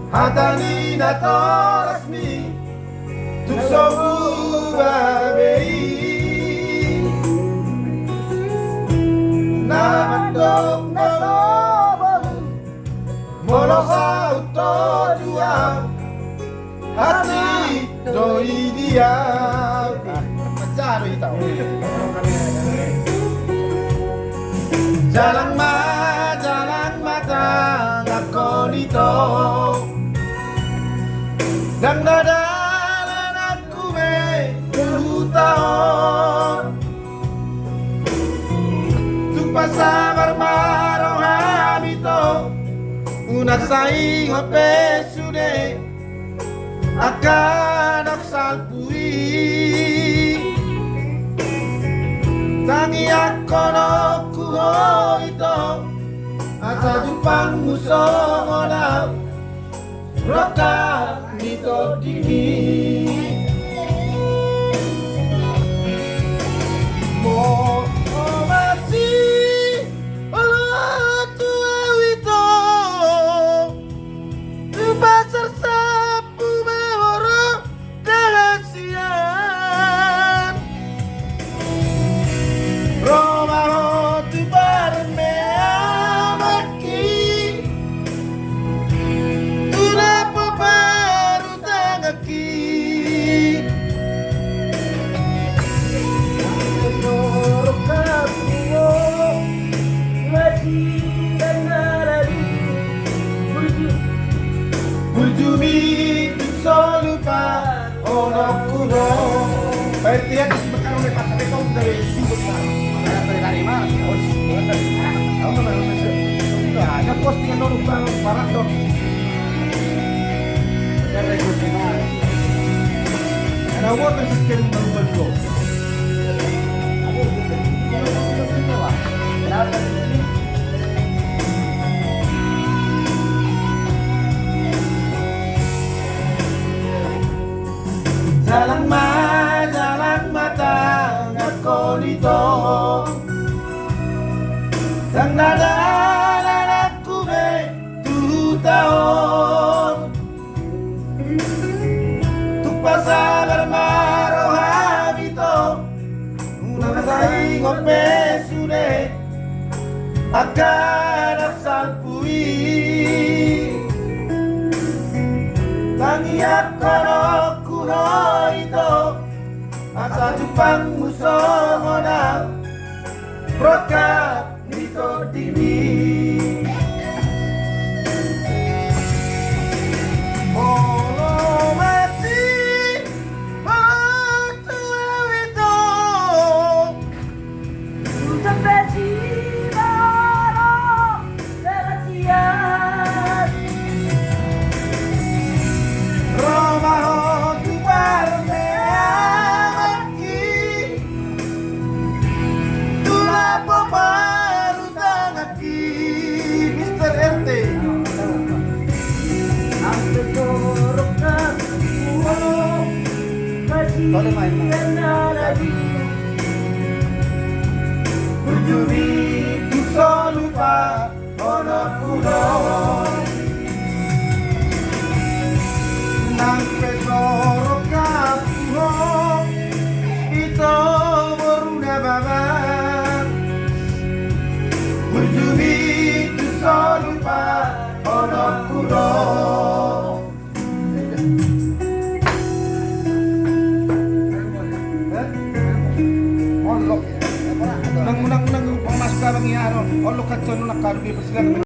Hatani na toras mi Tusobu abei Namadok na sobamu Molo sa utodua Hati doi dia Macaro itaw Jalan mata Ako nito Dan nadalan aku may 10 taon Tupasar marong habito Una saing opesude Akan aksalpui Tangi ako no kuho ito Asa jupang musongola Roka nito dini Mo mati Allah tua wito Tu pasar sapu meworo rahasian Roma ho tu barme amaki Tu lapo baru tangaki Bujumi solupa ono kuno baik dia disebutkan oleh Pak Rektor dari sibuk dari mana kamu enggak ada postingan orang barat dong dari Gusina ada water system baru Jalan mata Ako nito Dan nadalan aku may 2 taon Tupasagar maro habito Una saing opesude Akan aksalpui Tangi ako no kuno ito Asa jupang musongola Roka nito dini Molo mati Waktu itu Sampai si baru rahasian Roma ho tu barme amaki Tu lapo baru tangaki Mr. RT Sampai torok na ulo Kasihan na lagi Bujumi tu solupa ono kuno Nang pesoro kapuho Ito moruna baba Bujumi tu solupa ono kuno Nang pangmas ka bang iaro Olo ka tsono nakarugi pa sila